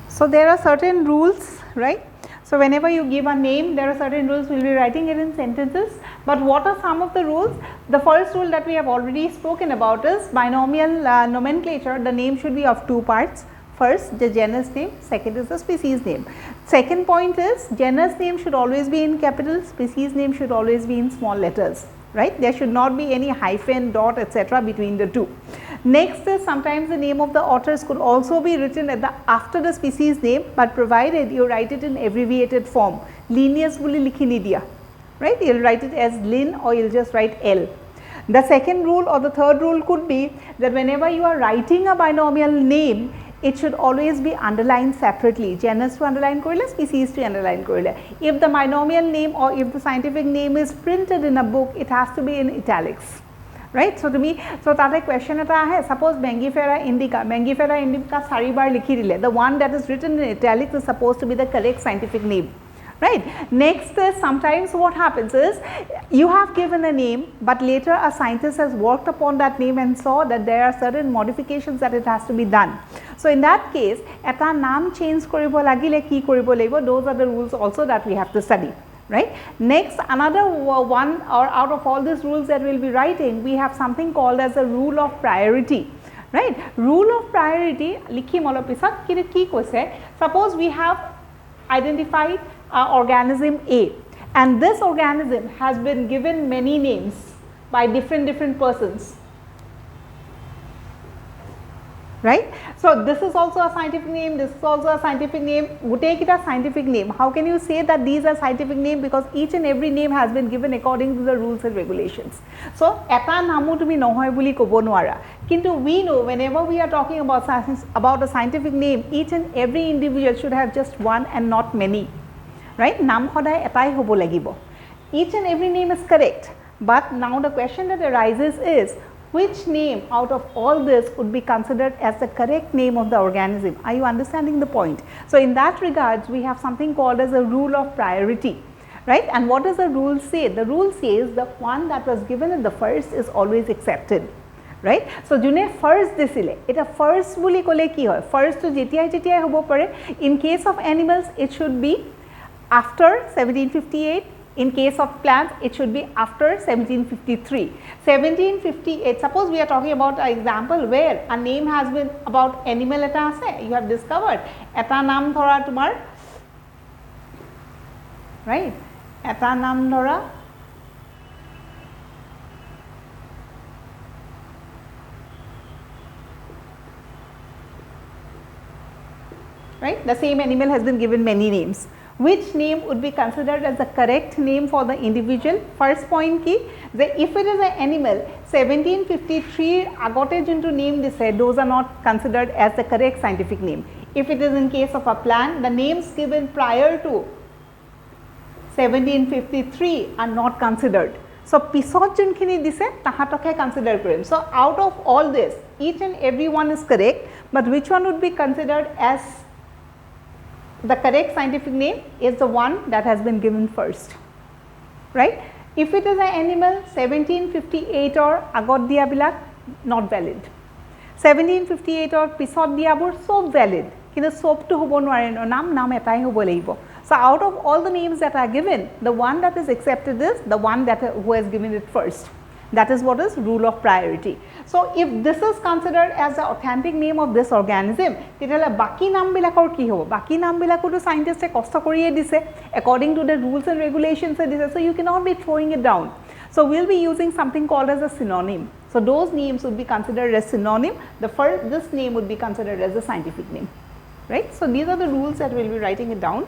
So there are certain rules, right? So whenever you give a name, there are certain rules. We will be writing it in sentences. But what are some of the rules? The first rule that we have already spoken about is binomial nomenclature. The name should be of two parts. First, the genus name. Second is the species name. Second point is genus name should always be in capital. Species name should always be in small letters, right? There should not be any hyphen, dot, etc. between the two. Next is sometimes the name of the authors could also be written at after the species name, but provided you write it in abbreviated form. Linnaeus boli likhi nidia, right? You will write it as Lin or you will just write L. The second rule or the third rule could be that whenever you are writing a binomial name, it should always be underlined separately. Genus to underline korile, species to underline korile. If the binomial name or if the scientific name is printed in a book, it has to be in italics. Right? So to me, so that question eta hai, suppose Mangifera indica 4 bar likhi dile. The one that is written in italics is supposed to be the correct scientific name. Right? Next is sometimes what happens is you have given a name, but later a scientist has worked upon that name and saw that there are certain modifications that it has to be done. So in that case, eta naam change koribo lagile ki koribo lagibo, those are the rules also that we have to study. Right? Next, another one or out of all these rules that we will be writing, we have something called as a rule of priority. Right? Rule of priority, likhi molo pisat ki koise, suppose we have identified organism A, and this organism has been given many names by different persons. Right? So this is also a scientific name, this is also a scientific name, we take it as scientific name. How can you say that these are scientific name? Because each and every name has been given according to the rules and regulations. So eta namu tumi nohoy boli kobo nwara. Kintu we know whenever we are talking about science, about a scientific name, each and every individual should have just one and not many. Right? Nam khodai etai hobo lagibo. Each and every name is correct, but now the question that arises is, which name out of all this would be considered as the correct name of the organism? Are you understanding the point? So in that regards, we have something called as a rule of priority, right? And what does the rule say? The rule says the one that was given at the first is always accepted, right? So june first disile, eta first boli kole ki hoy? First to jetiai hobo pare. In case of animals, it should be after 1758. In case of plants, it should be after 1753. 1758, suppose we are talking about an example where a name has been about animal eta ase, you have discovered eta naam dhora tumar, right? Eta naam dhora right? The same animal has been given many names. Which name would be considered as the correct name for the individual? First point ki, if it is an animal, 1753 agote juntu name dise, those are not considered as the correct scientific name. If it is in case of a plant, the names given prior to 1753 are not considered. So, pisot junkhini dise, tahatokhe consider korim. So, out of all this, each and every one is correct, but which one would be considered as the correct scientific name is the one that has been given first, right. If it is an animal, 1758 or agot dia bilak not valid, 1758 or pisot dia bor sob valid, kintu sob to hobo nware no, nam etai hobo laibo. So, out of all the names that are given, the one that is accepted is the one that who has given it first. That is what is rule of priority. So, if this is considered as the authentic name of this organism, tetihole baki naam bilakor ki hobo? Baki naam bilakor to scientist e kosto koriye dise according to the rules and regulations e dise. So, you cannot be throwing it down. So, we will be using something called as a synonym. So, those names would be considered as synonym. This name would be considered as a scientific name, right. So, these are the rules that we will be writing it down.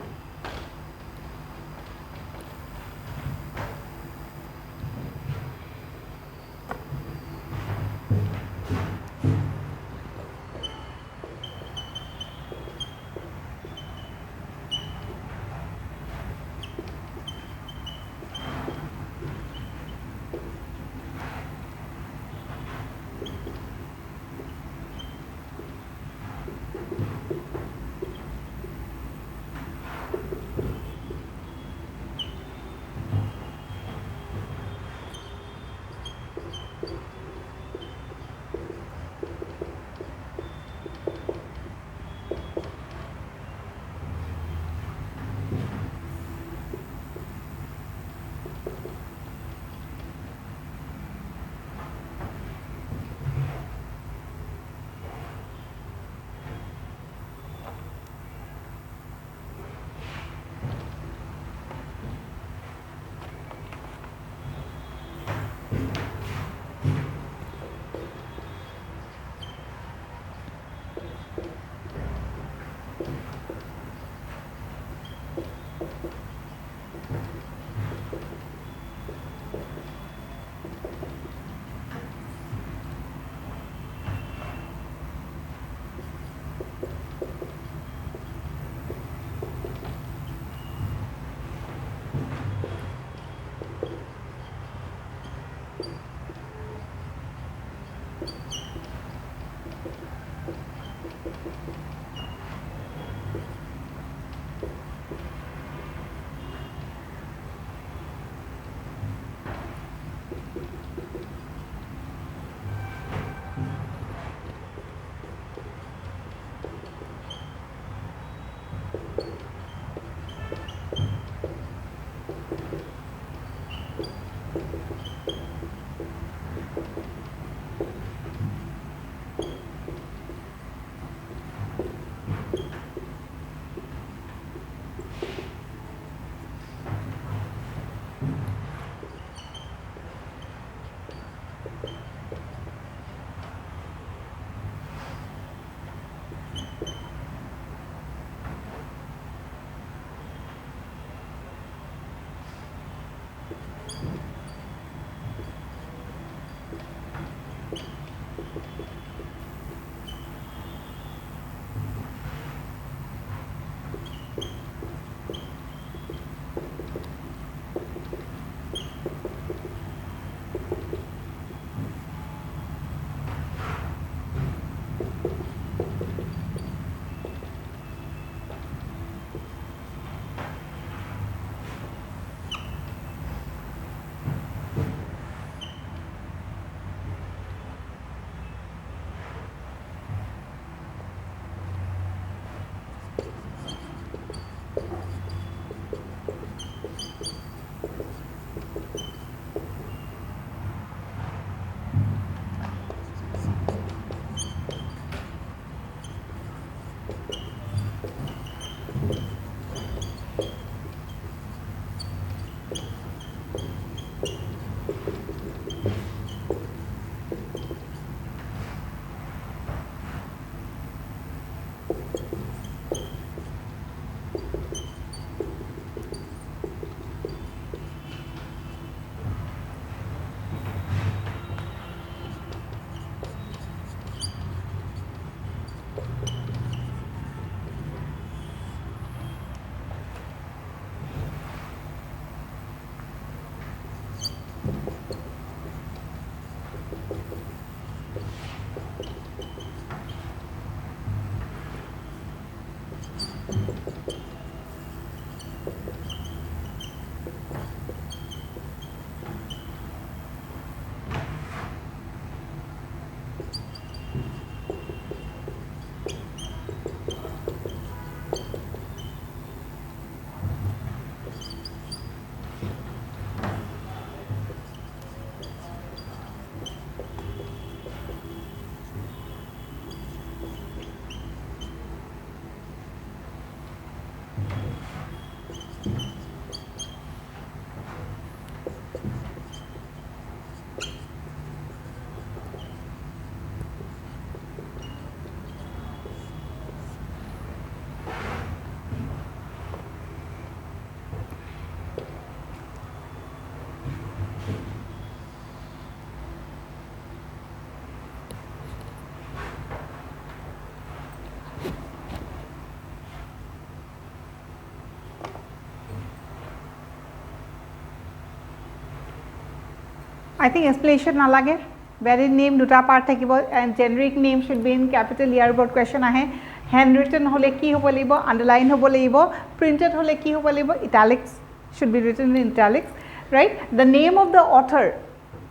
I think explanation nalage. Varied name duta part thakibo and generic name should be in capital year board question ahe. Handwritten hole ki hobo lagibo, underline hobo lagibo, printed hole ki hobo lagibo, italics should be written in italics, right? The name of the author,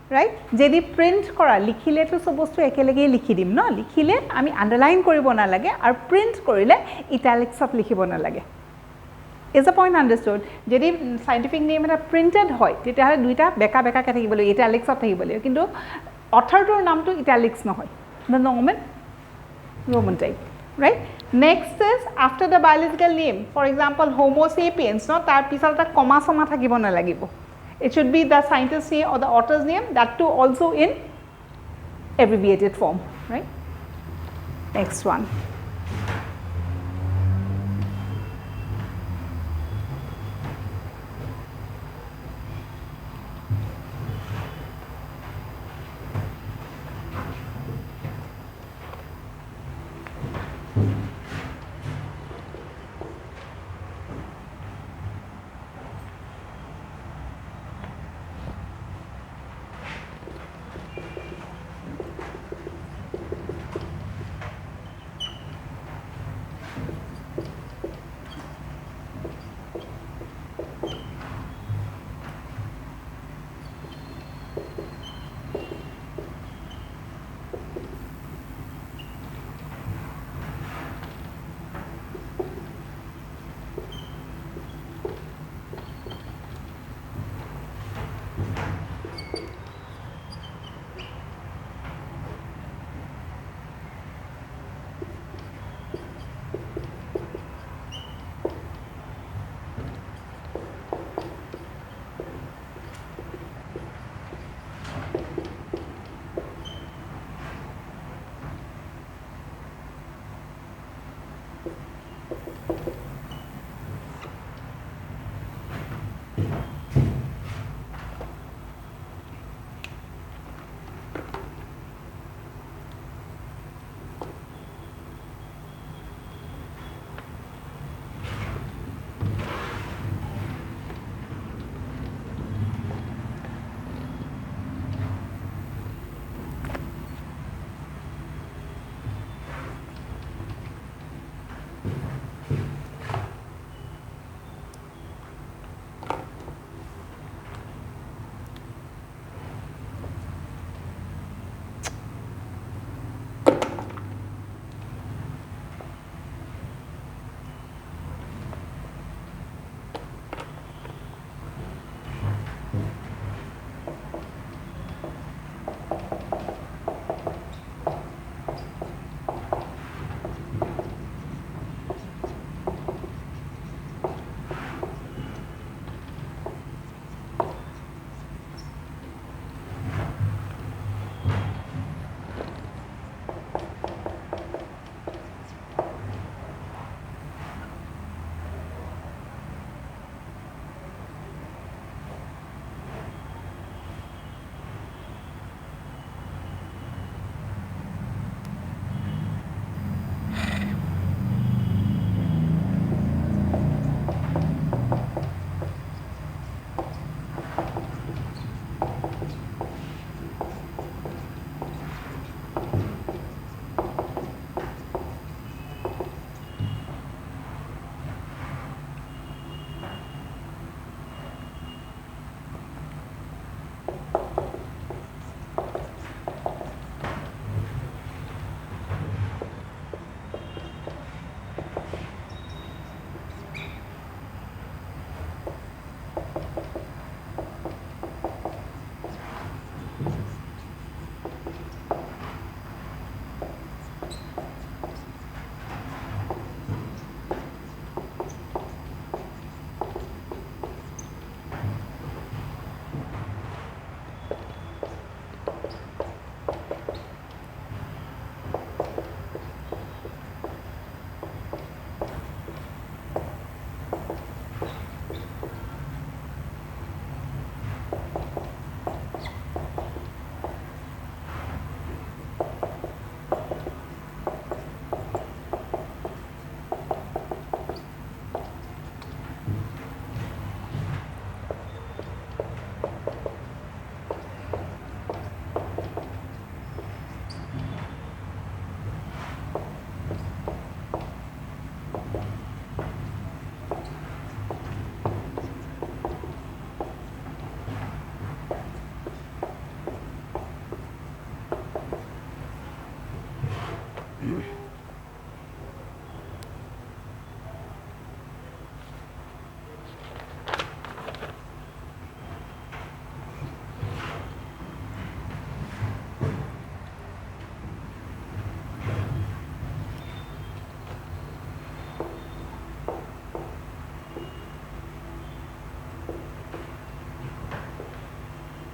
right? Jedi print kora likhile to sob bostu ekelege likhi dim no, likhile ami underline koribo nalage ar print korile italics of likhibo nalage. Is the point understood? Jedi scientific name eta printed hoy tete hale duita beka beka ke thakibo lagibo, italics of thakibo lagibo, kintu author tor naam to italics nohoy, the Roman type, right? Next is after the biological name, for example Homo sapiens, no, tar pisal ta comma soma thakibo nalagibo. It should be the scientist's name or the author's name, that too also in abbreviated form, right? Next one.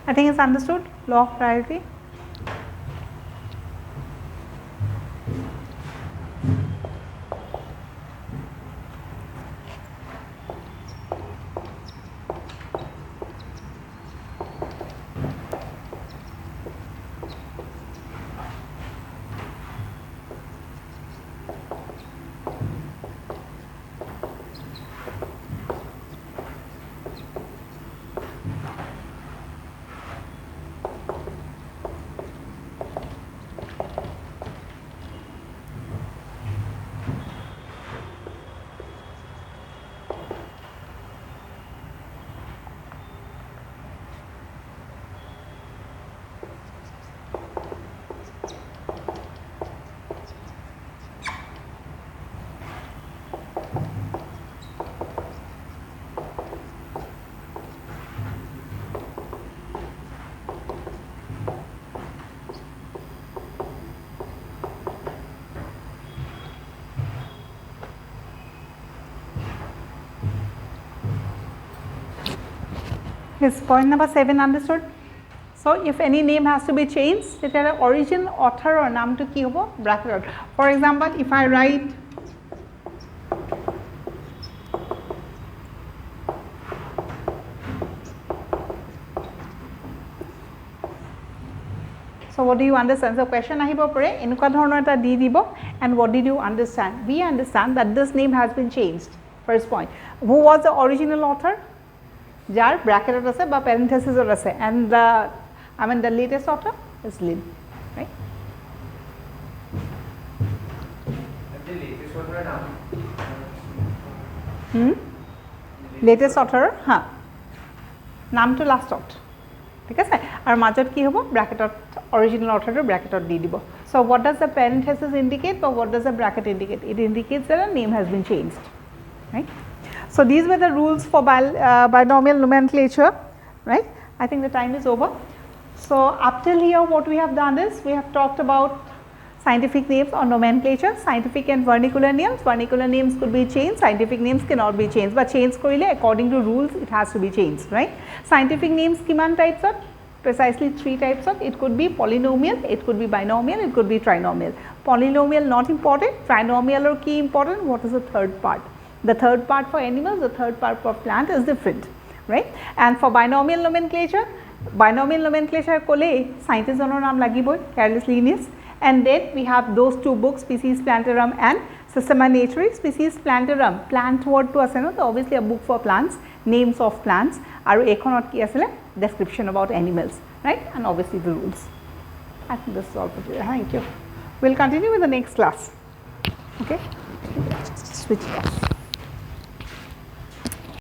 I think it's understood, law of priority. Is point number 7 understood? So if any name has to be changed, it has origin, author or naam to ki hobo bracket. For example, if I write so what do you understand? So question ahibo pore enuka dhoroner eta di dibo and what did you understand? We understand that this name has been changed. First point. Who was the original author? Jar bracket ase ba parenthesis ase and the the latest author is Lin, right? The latest author Latest author ha naam to last author, ঠিক আছে আৰু মাজত কি হ'ব ব্ৰ্যাকেটত original author to bracket দি দিব. So what does the parenthesis indicate or what does the bracket indicate? It indicates that a name has been changed, right? So these were the rules for binomial nomenclature, right? I think the time is over. So up till here what we have done is we have talked about scientific names or nomenclature, scientific and vernacular names. Vernacular names could be changed, scientific names cannot be changed, but change korile according to rules it has to be changed, right? Scientific names kiman types of? Precisely 3 types of. It could be polynomial, it could be binomial, it could be trinomial. Polynomial not important, trinomial or key important. What is the third part? The third part for animals, the third part for plant is different, right? And for binomial nomenclature kole scientist jonor naam lagiboy, Carolus Linnaeus, and then we have those 2 books, Species Plantarum and Systema Naturae. Species Plantarum, plant word to ase no, so obviously a book for plants, names of plants, aru ekhonot ki asile description about animals, right? And obviously the rules. I think this is all for today. Thank you. We'll continue with the next class. Okay, switch off.